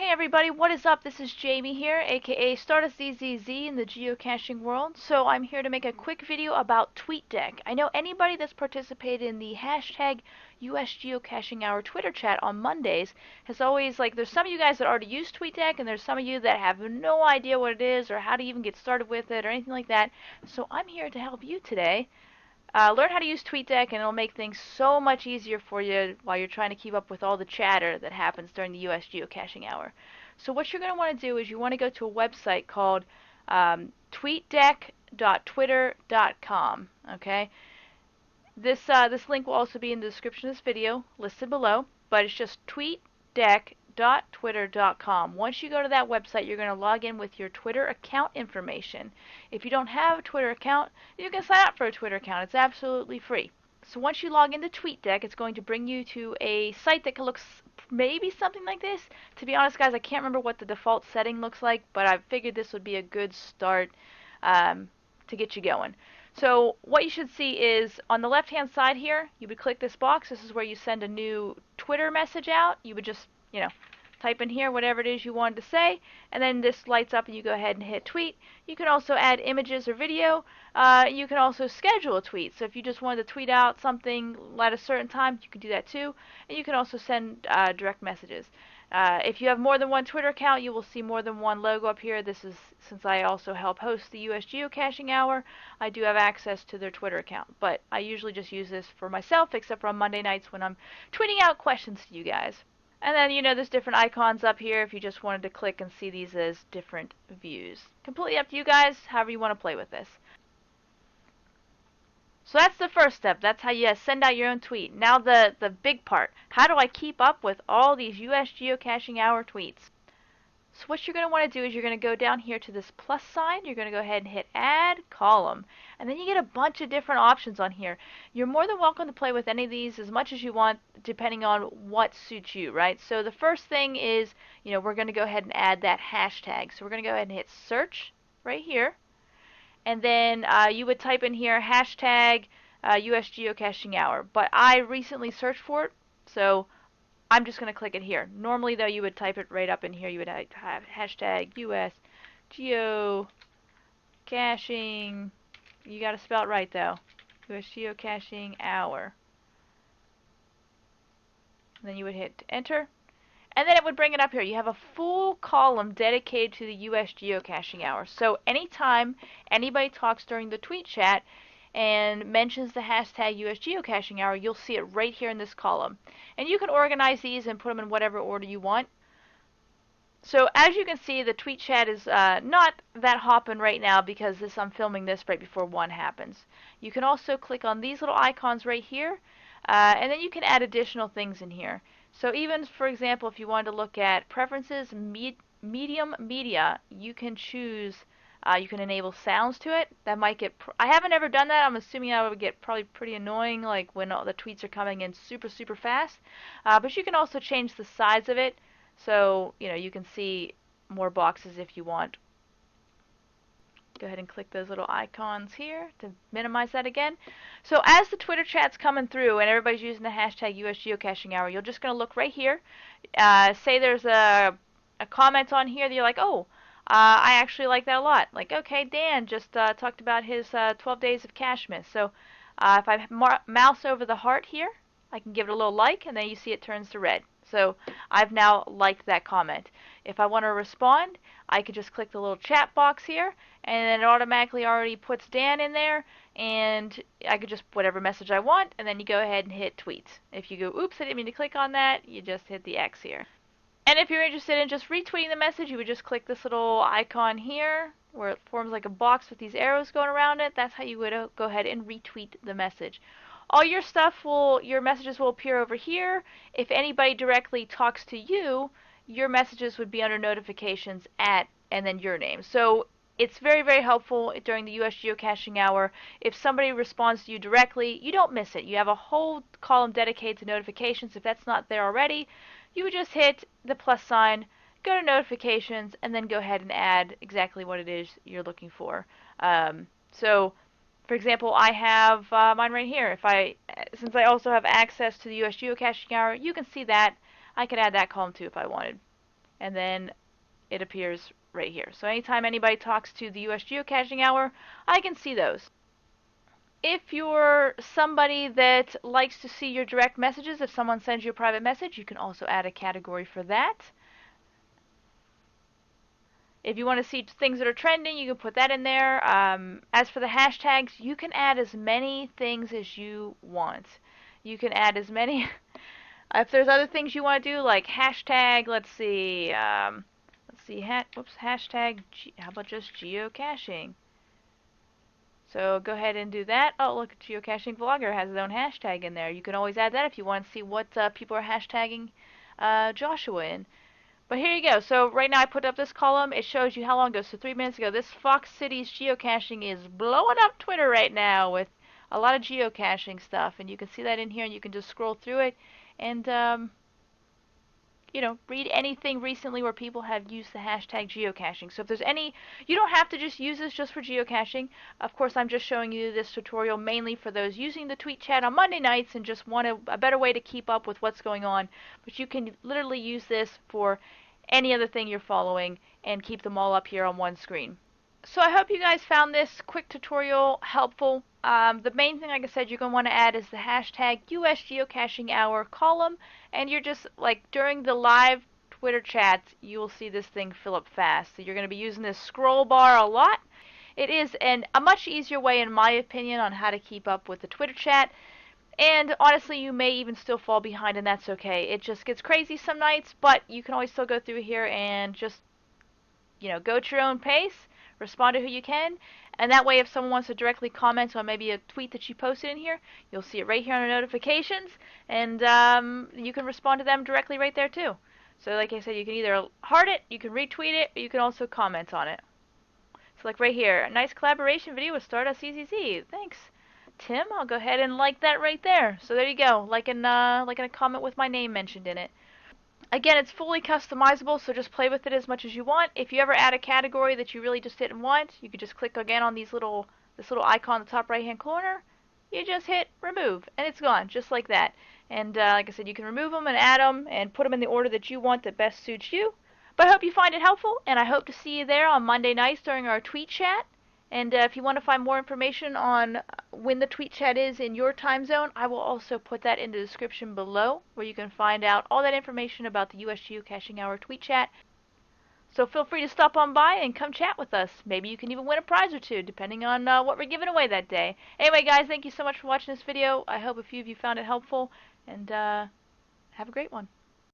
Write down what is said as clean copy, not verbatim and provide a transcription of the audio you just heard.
everybody, what is up? This is Jamie here, aka Stardustzzz in the geocaching world. So I'm here to make a quick video about Tweetdeck. I know anybody that's participated in the hashtag US Geocaching Hour Twitter chat on Mondays has always, there's some of you guys that already use Tweetdeck, and there's some of you that have no idea what it is or how to even get started with it or anything like that. So I'm here to help you today. Learn how to use Tweetdeck, and it'll make things so much easier for you while you're trying to keep up with all the chatter that happens during the US Geocaching Hour. So what you're going to want to do is you want to go to a website called tweetdeck.twitter.com. Okay, this link will also be in the description of this video, listed below, but it's just tweetdeck.twitter.com. Once you go to that website, you're going to log in with your Twitter account information. If you don't have a Twitter account, you can sign up for a Twitter account. It's absolutely free. So once you log into TweetDeck, it's going to bring you to a site that looks maybe something like this. To be honest, guys, I can't remember what the default setting looks like, but I figured this would be a good start to get you going. So what you should see is on the left hand side here, you would click this box. This is where you send a new Twitter message out. You would just, type in here whatever it is you wanted to say, and then this lights up and you go ahead and hit tweet. You can also add images or video. You can also schedule a tweet. So if you just wanted to tweet out something at a certain time, you can do that too. And you can also send direct messages. If you have more than one Twitter account, you will see more than one logo up here. This is since I also help host the US Geocaching Hour. I do have access to their Twitter account, but I usually just use this for myself, except for on Monday nights when I'm tweeting out questions to you guys. And then, there's different icons up here if you just wanted to click and see these as different views. Completely up to you guys, however you want to play with this. So that's the first step. That's how you send out your own tweet. Now the big part. How do I keep up with all these US Geocaching Hour tweets? So what you're going to want to do is you're going to go down here to this plus sign. You're going to go ahead and hit add column. And then you get a bunch of different options on here. You're more than welcome to play with any of these as much as you want, depending on what suits you, right? So the first thing is, we're going to go ahead and add that hashtag. So we're going to go ahead and hit search right here. And then you would type in here hashtag US Geocaching Hour. But I recently searched for it, so I'm just going to click it here. Normally, though, you would type it right up in here. You would have hashtag US Geocaching. You got to spell it right, though. US Geocaching Hour. And then you would hit enter. And then it would bring it up here. You have a full column dedicated to the US Geocaching Hour. So anytime anybody talks during the tweet chat and mentions the hashtag US Geocaching Hour, you'll see it right here in this column. And you can organize these and put them in whatever order you want. So as you can see, the tweet chat is not that hopping right now because I'm filming this right before 1 happens. You can also click on these little icons right here, and then you can add additional things in here. So even, for example, if you wanted to look at preferences, medium media, you can choose, you can enable sounds to it. That might get, I haven't ever done that. I'm assuming that would get probably pretty annoying, like when all the tweets are coming in super, super fast. But you can also change the size of it. So, you can see more boxes if you want. Go ahead and click those little icons here to minimize that again. So as the Twitter chat's coming through and everybody's using the hashtag US Geocaching Hour, you're just going to look right here. Say there's a comment on here that you're like, oh, I actually like that a lot. Like, okay, Dan just talked about his 12 days of cache miss. So if I mouse over the heart here, I can give it a little like, and then you see it turns to red. So I've now liked that comment. If I want to respond, I could just click the little chat box here, and then it automatically already puts Dan in there, and I could just put whatever message I want, and then you go ahead and hit tweet. If you go, oops, I didn't mean to click on that, you just hit the X here. And if you're interested in just retweeting the message, you would just click this little icon here, where it forms like a box with these arrows going around it. That's how you would go ahead and retweet the message. All your your messages will appear over here. If anybody directly talks to you, your messages would be under notifications at, and then your name. So it's very, very helpful during the US Geocaching Hour. If somebody responds to you directly, you don't miss it. You have a whole column dedicated to notifications. If that's not there already, you would just hit the plus sign, go to notifications, and then go ahead and add exactly what it is you're looking for. For example, I have mine right here. Since I also have access to the US Geocaching Hour, you can see that. I could add that column too if I wanted. and then it appears right here. So anytime anybody talks to the US Geocaching Hour, I can see those. If you're somebody that likes to see your direct messages, if someone sends you a private message, you can also add a category for that. If you want to see things that are trending, you can put that in there. As for the hashtags, you can add as many things as you want. You can add as many. If there's other things you want to do, like hashtag, let's see, hashtag, how about just geocaching? So go ahead and do that. Oh, look, Geocaching Vlogger has his own hashtag in there. You can always add that if you want to see what people are hashtagging Joshua in. But here you go. So right now I put up this column. It shows you how long ago. So 3 minutes ago. This Fox Cities geocaching is blowing up Twitter right now with a lot of geocaching stuff. And you can see that in here, and you can just scroll through it and read anything recently where people have used the hashtag geocaching. So if there's any, you don't have to just use this just for geocaching. Of course, I'm just showing you this tutorial mainly for those using the tweet chat on Monday nights and just want a better way to keep up with what's going on. But you can literally use this for any other thing you're following and keep them all up here on one screen. So I hope you guys found this quick tutorial helpful. The main thing, like I said, you're going to want to add is the hashtag US Geocaching Hour column, and you're just, like, during the live Twitter chats, you will see this thing fill up fast. So you're going to be using this scroll bar a lot. It is a much easier way, in my opinion, on how to keep up with the Twitter chat. And honestly, you may even still fall behind, and that's okay. It just gets crazy some nights, but you can always still go through here and just go at your own pace, respond to who you can, and that way if someone wants to directly comment on maybe a tweet that you posted in here, you'll see it right here on the notifications, and you can respond to them directly right there too. So like I said, you can either heart it, you can retweet it, or you can also comment on it. So like right here, a nice collaboration video with Stardustzzz. Thanks, Tim. I'll go ahead and like that right there. So there you go, like in a comment with my name mentioned in it. Again, it's fully customizable, so just play with it as much as you want. If you ever add a category that you really just didn't want, you could just click again on this little icon in the top right hand corner. You just hit remove, and it's gone, just like that. And like I said, you can remove them and add them and put them in the order that you want that best suits you. But I hope you find it helpful, and I hope to see you there on Monday nights during our tweet chat. And if you want to find more information on when the tweet chat is in your time zone, I will also put that in the description below, where you can find out all that information about the US Geocaching Hour tweet chat. So feel free to stop on by and come chat with us. Maybe you can even win a prize or two, depending on what we're giving away that day. Anyway, guys, thank you so much for watching this video. I hope a few of you found it helpful, and have a great one.